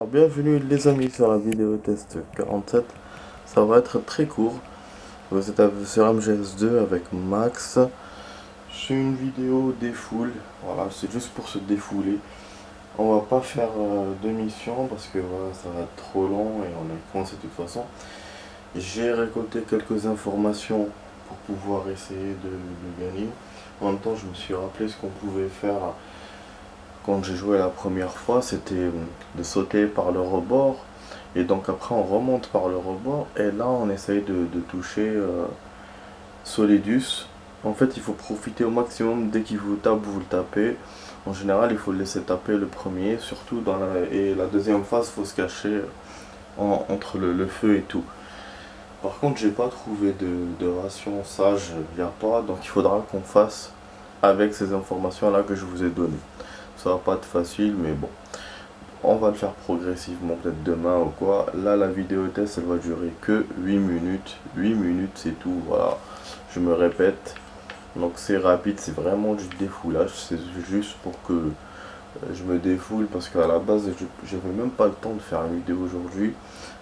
Alors, bienvenue les amis sur la vidéo test 47. Ça va être très court. Vous êtes sur MGS2 avec Max. C'est une vidéo défoule. Voilà, c'est juste pour se défouler. On va pas faire de mission parce que voilà, ça va être trop long et on est coincé de toute façon. J'ai récolté quelques informations pour pouvoir essayer de gagner. En même temps, je me suis rappelé ce qu'on pouvait faire quand j'ai joué la première fois, c'était de sauter par le rebord. Et donc après on remonte par le rebord et là on essaye de toucher Solidus. En fait il faut profiter au maximum dès qu'il vous tape, vous le tapez. En général il faut le laisser taper le premier, surtout et la deuxième phase il faut se cacher entre le feu et tout. Par contre j'ai pas trouvé de ration sage, il n'y a pas, donc il faudra qu'on fasse avec ces informations là que je vous ai données. Ça va pas être facile mais bon. On va le faire progressivement, peut-être demain ou quoi. Là, la vidéo test, elle va durer que 8 minutes. 8 minutes, c'est tout. Voilà. Je me répète. Donc, c'est rapide, c'est vraiment du défoulage. C'est juste pour que je me défoule parce qu'à la base, j'avais même pas le temps de faire une vidéo aujourd'hui.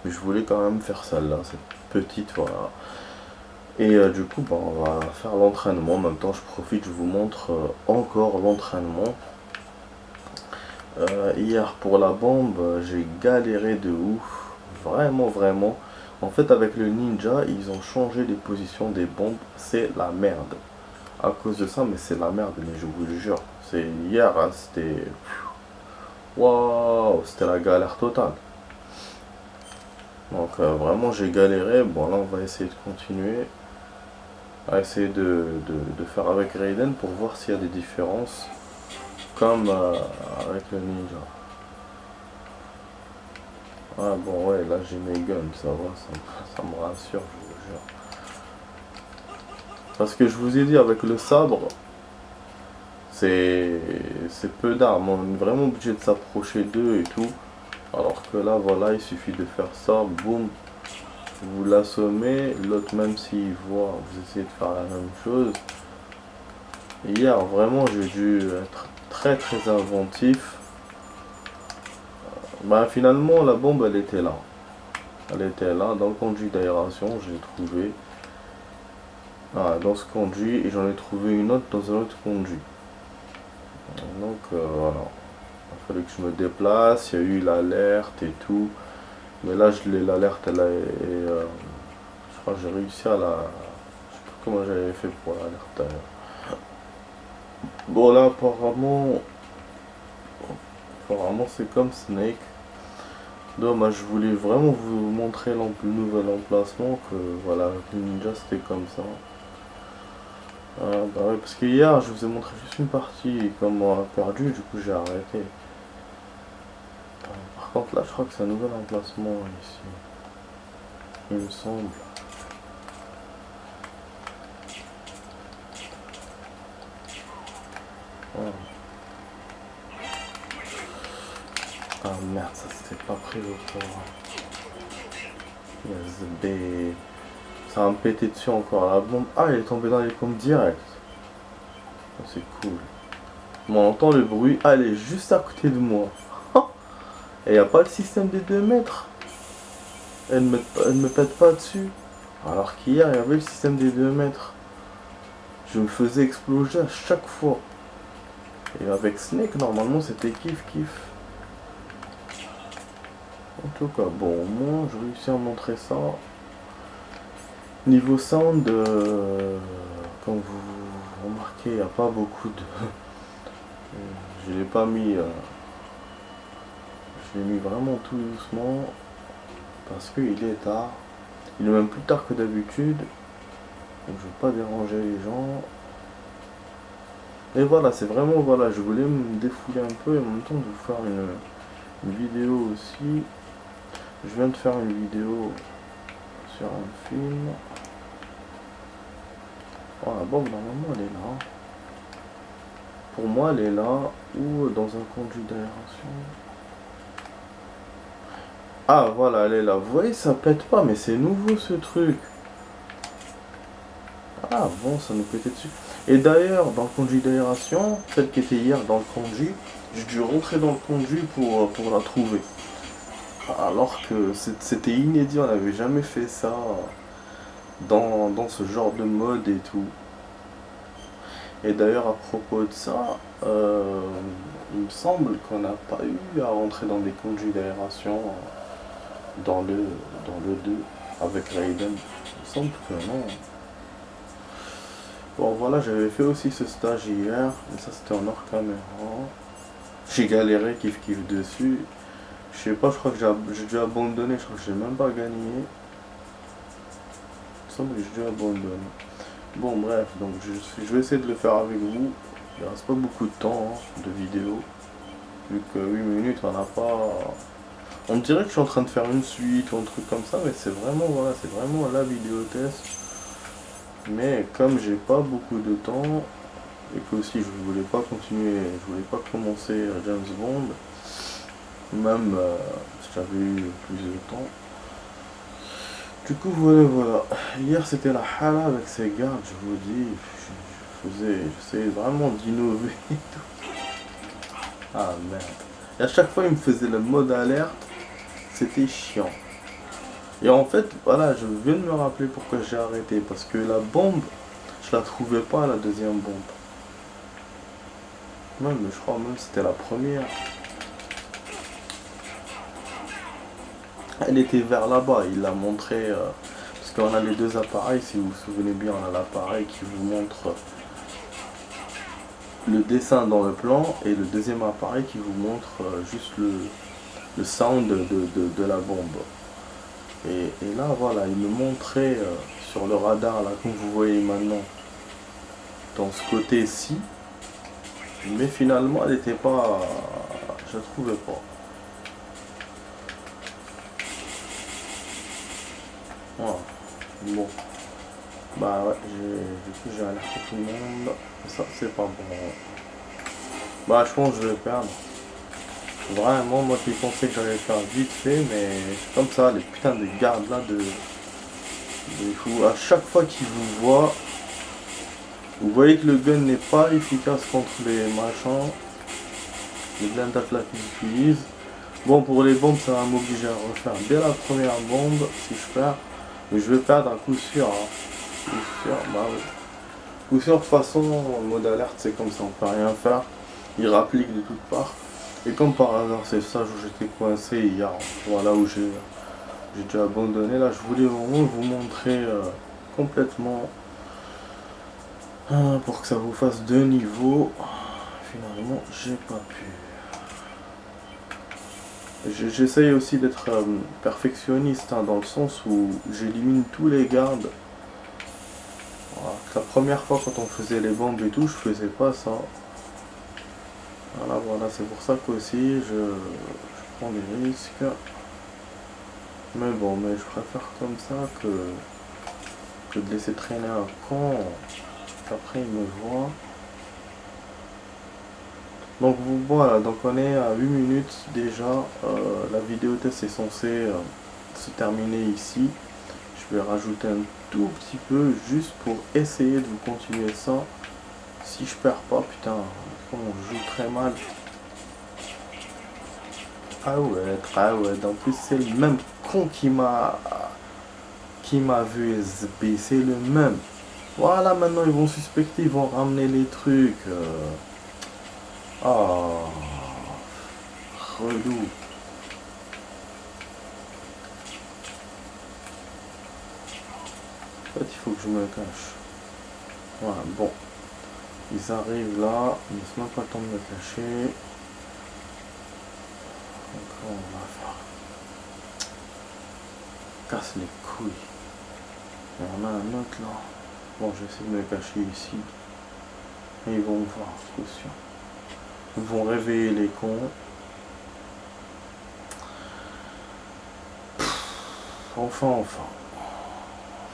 Mais je voulais quand même faire celle-là, cette petite, voilà. Et du coup, bah, on va faire l'entraînement. En même temps, je profite, je vous montre encore l'entraînement. Hier pour la bombe, j'ai galéré de ouf, vraiment vraiment. En fait avec le ninja, ils ont changé les positions des bombes, c'est la merde. À cause de ça, mais c'est la merde, mais je vous le jure. C'est hier, hein, c'était... Waouh, c'était la galère totale. Donc vraiment j'ai galéré. Bon là on va essayer de continuer. À essayer de faire avec Raiden pour voir s'il y a des différences. Comme avec le ninja. Ah bon ouais, là j'ai mes guns, ça va, ça me rassure, je vous jure. Parce que je vous ai dit, avec le sabre, c'est peu d'armes, on est vraiment obligé de s'approcher d'eux et tout. Alors que là, voilà, il suffit de faire ça, boum, vous l'assommez, l'autre même s'il voit, vous essayez de faire la même chose. Hier, vraiment, j'ai dû être très très inventif. Bah finalement, la bombe, elle était là. Elle était là, dans le conduit d'aération, je l'ai trouvé. Ah, dans ce conduit, et j'en ai trouvé une autre dans un autre conduit. Donc voilà. Il fallait que je me déplace, il y a eu l'alerte et tout. Mais là, l'alerte, elle a. Je crois que j'ai réussi à la. Je sais pas comment j'avais fait pour l'alerte d'ailleurs. Bon, là, apparemment c'est comme Snake. Dommage, je voulais vraiment vous montrer le nouvel emplacement. Que voilà, le ninja c'était comme ça. Ah, bah ouais, parce que hier je vous ai montré juste une partie et comme on a perdu, du coup j'ai arrêté. Par contre là je crois que c'est un nouvel emplacement ici. Il me semble. Ah, ah merde, ça c'était pas pris au point. SB. Ça va me péter dessus encore la bombe. Ah, il est tombé dans les pommes direct. Oh, c'est cool. On entend le bruit. Ah, elle est juste à côté de moi. Et il n'y a pas le système des 2 mètres. Elle me pète pas dessus. Alors qu'hier, il y avait le système des 2 mètres. Je me faisais exploser à chaque fois. Et avec Snake, normalement, c'était kiff kiff. En tout cas, bon, au moins, je réussis à montrer ça. Niveau sound, comme vous remarquez, il n'y a pas beaucoup de... Je l'ai pas mis... je l'ai mis vraiment tout doucement. Parce qu'il est tard. Il est même plus tard que d'habitude. Donc je veux pas déranger les gens. Et voilà, c'est vraiment, voilà, je voulais me défouler un peu et en même temps vous faire une vidéo aussi. Je viens de faire une vidéo sur un film. Oh, la bombe, normalement, elle est là. Pour moi, elle est là ou dans un conduit d'aération. Ah, voilà, elle est là. Vous voyez, ça pète pas, mais c'est nouveau ce truc. Ah bon, ça nous pétait dessus. Et d'ailleurs, dans le conduit d'aération, celle qui était hier dans le conduit, j'ai dû rentrer dans le conduit pour la trouver. Alors que c'était inédit, on n'avait jamais fait ça dans ce genre de mode et tout. Et d'ailleurs, à propos de ça, il me semble qu'on n'a pas eu à rentrer dans des conduits d'aération dans le 2 avec Raiden. Il me semble que non. Bon, voilà, j'avais fait aussi ce stage hier, mais ça c'était en hors caméra. J'ai galéré kiff kiff dessus. Je sais pas, je crois que j'ai dû abandonner, je crois que j'ai même pas gagné. Il me semble que j'ai dû abandonner. Bon, bref, donc je vais essayer de le faire avec vous. Il reste pas beaucoup de temps de vidéo. Vu que 8 minutes, on n'a pas. On dirait que je suis en train de faire une suite ou un truc comme ça, mais c'est vraiment, voilà, c'est vraiment la vidéo test. Mais comme j'ai pas beaucoup de temps, et que aussi je voulais pas continuer, je voulais pas commencer James Bond, même si j'avais eu plus de temps. Du coup, voilà. Hier, c'était la hala avec ces gardes, je vous dis. J'essayais vraiment d'innover et tout. Ah merde. Et à chaque fois, il me faisait le mode alerte. C'était chiant. Et en fait, voilà, je viens de me rappeler pourquoi j'ai arrêté. Parce que la bombe, je la trouvais pas, la deuxième bombe. Même, je crois même que c'était la première. Elle était vers là-bas, il l'a montré. Parce qu'on a les deux appareils, si vous vous souvenez bien, on a l'appareil qui vous montre le dessin dans le plan et le deuxième appareil qui vous montre juste le sound de la bombe. Et là, voilà, il me montrait sur le radar, là, comme vous voyez maintenant, dans ce côté-ci. Mais finalement, elle n'était pas. Je la trouvais pas. Voilà. Bon. Bah ouais, du coup, j'ai alerté tout le monde. Ça, c'est pas bon. Bah, je pense que je vais perdre. Vraiment, moi qui pensais que j'allais faire vite fait, mais c'est comme ça, les putains de gardes là de fou. À chaque fois qu'ils vous voient, vous voyez que le gun n'est pas efficace contre les machins, les blindats là qu'ils utilisent. Bon, pour les bombes, ça va m'obliger à refaire dès la première bombe si je perds. Mais je vais perdre à coup sûr. Coup sûr, bah oui. Coup sûr, de toute façon, en mode alerte, c'est comme ça, on peut rien faire. Il rapplique de toutes parts. Et comme par hasard, c'est ça où j'étais coincé hier. Voilà où j'ai dû abandonner. Là, je voulais vraiment vous montrer complètement pour que ça vous fasse deux niveaux. Finalement, j'ai pas pu. J'essaye aussi d'être perfectionniste dans le sens où j'élimine tous les gardes. Voilà. La première fois quand on faisait les bombes et tout, je faisais pas ça. Voilà, c'est pour ça qu'aussi je prends des risques. Mais bon, mais je préfère comme ça que de laisser traîner un con, qu'après il me voit. Donc voilà, donc on est à 8 minutes déjà. La vidéo test est censée se terminer ici. Je vais rajouter un tout petit peu juste pour essayer de vous continuer ça. Si je perds pas, putain, on joue très mal. Ah ouais, très ouais. En plus c'est le même con qui m'a vu SB, c'est le même. Voilà, maintenant ils vont suspecter, ils vont ramener les trucs. Ah, relou. En fait, il faut que je me cache. Voilà, bon. Ils arrivent là, ils ne laissent même pas le temps de me cacher. Donc on va faire. Casse les couilles. Et on a un autre là. Bon, j'essaie de me cacher ici. Et ils vont me voir, coup sûr. Ils vont réveiller les cons. Enfin.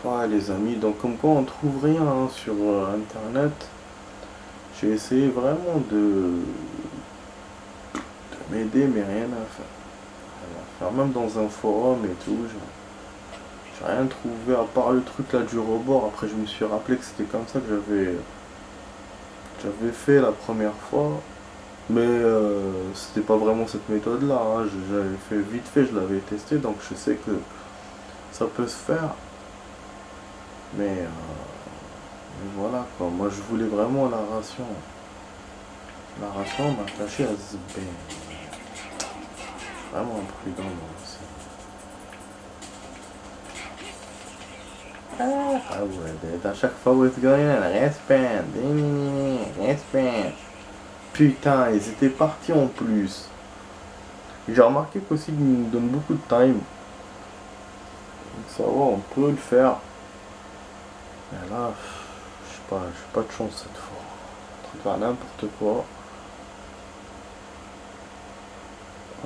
Enfin les amis, donc comme quoi on trouve rien sur internet. J'ai essayé vraiment de m'aider mais rien à faire. Même dans un forum et tout, j'ai rien trouvé à part le truc là du rebord. Après je me suis rappelé que c'était comme ça que j'avais fait la première fois. Mais c'était pas vraiment cette méthode là, hein. J'avais fait vite fait, je l'avais testé, donc je sais que ça peut se faire. Mais voilà quoi, moi je voulais vraiment la ration. La ration m'a caché à Zbé. Vraiment imprudent moi aussi. Ah ouais, à chaque fois où est-ce que respect, respect. Putain, ils étaient partis en plus. J'ai remarqué qu'aussi ils nous donnent beaucoup de time. Donc ça va, on peut le faire. Mais là, j'ai pas de chance cette fois. Truc à n'importe quoi.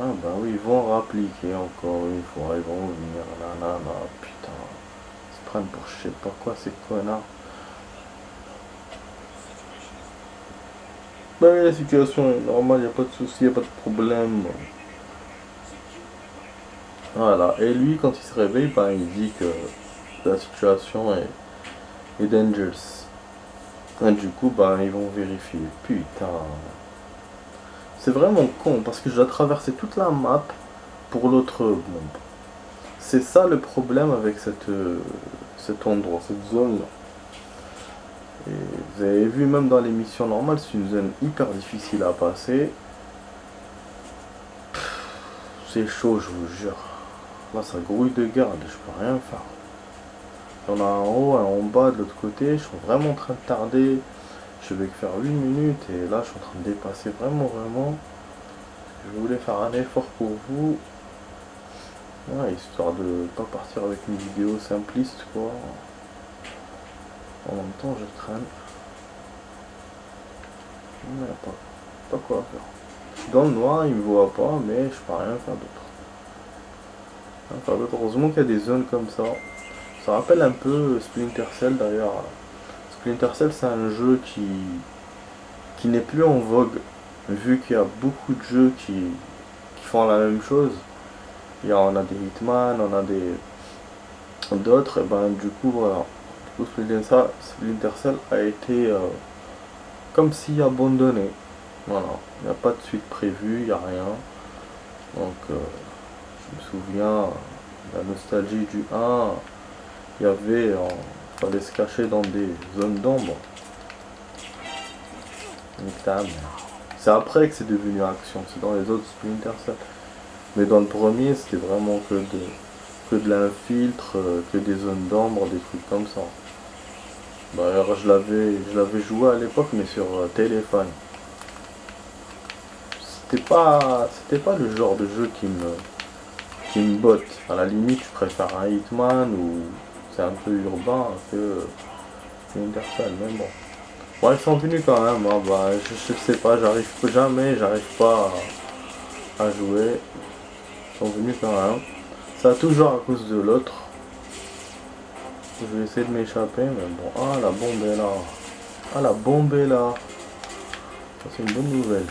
Ah bah oui, ils vont rappliquer encore une fois, ils vont venir, nanana, putain. Ils se prennent pour je sais pas quoi ces connards. Bah oui, la situation est normale, y a pas de souci, y a pas de problème. Voilà, et lui quand il se réveille, bah il dit que la situation est dangerous. Et du coup, bah ils vont vérifier. Putain. C'est vraiment con parce que je dois traverser toute la map pour l'autre bombe. C'est ça le problème avec cet endroit, cette zone là. Et vous avez vu même dans les missions normales, c'est une zone hyper difficile à passer. C'est chaud, je vous jure. Là ça grouille de garde, je peux rien faire. Il y en a en haut, un en bas, de l'autre côté, je suis vraiment en train de tarder. Je vais faire 8 minutes et là je suis en train de dépasser vraiment. Je voulais faire un effort pour vous. Ouais, histoire de pas partir avec une vidéo simpliste quoi. En même temps je traîne. Il n'y a pas quoi faire. Je suis dans le noir, il me voit pas, mais je peux rien faire d'autre. Heureusement qu'il y a des zones comme ça. Ça rappelle un peu Splinter Cell d'ailleurs. Splinter Cell c'est un jeu qui n'est plus en vogue. Vu qu'il y a beaucoup de jeux qui font la même chose. On a des Hitman, on a d'autres, et ben du coup voilà. Du coup Splinter Cell a été comme si abandonné. Voilà, il n'y a pas de suite prévue, il n'y a rien. Donc je me souviens, la nostalgie du 1, il y avait, fallait se cacher dans des zones d'ombre. C'est après que c'est devenu action, c'est dans les autres Splinter Cell. Mais dans le premier, c'était vraiment que de l'infiltre, que des zones d'ombre, des trucs comme ça. D'ailleurs, je l'avais joué à l'époque, mais sur téléphone. C'était pas le genre de jeu qui me botte. À la limite, je préfère un Hitman ou c'est un peu urbain que Splinter Cell, mais bon. Bon, ils sont venus quand même, hein, bah, je sais pas, j'arrive pas à jouer. Ils sont venus quand même. Ça toujours à cause de l'autre. Je vais essayer de m'échapper, mais bon. Ah, la bombe est là. Ah, la bombe est là. Ça, c'est une bonne nouvelle.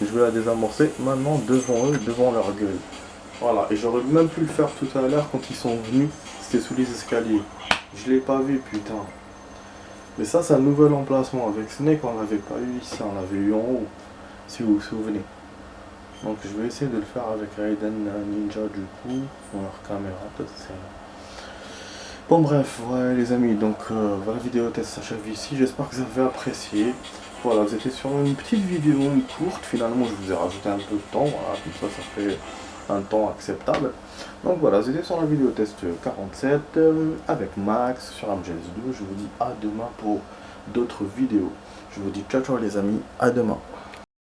Je vais la désamorcer maintenant devant eux, devant leur gueule. Voilà, et j'aurais même pu le faire tout à l'heure quand ils sont venus. C'était sous les escaliers. Je l'ai pas vu, putain. Mais ça, c'est un nouvel emplacement. Avec Snake, on l'avait pas eu ici, on l'avait eu en haut. Si vous vous souvenez. Donc je vais essayer de le faire avec Raiden Ninja du coup, ou leur caméra peut-être c'est là. Bon bref, ouais les amis, donc voilà, la vidéo test s'achève ici, j'espère que vous avez apprécié. Voilà, vous étiez sur une petite vidéo, une courte, finalement je vous ai rajouté un peu de temps, voilà, comme ça fait un temps acceptable. Donc voilà, vous étiez sur la vidéo test 47 avec Max sur MGS2, je vous dis à demain pour d'autres vidéos. Je vous dis ciao ciao les amis, à demain.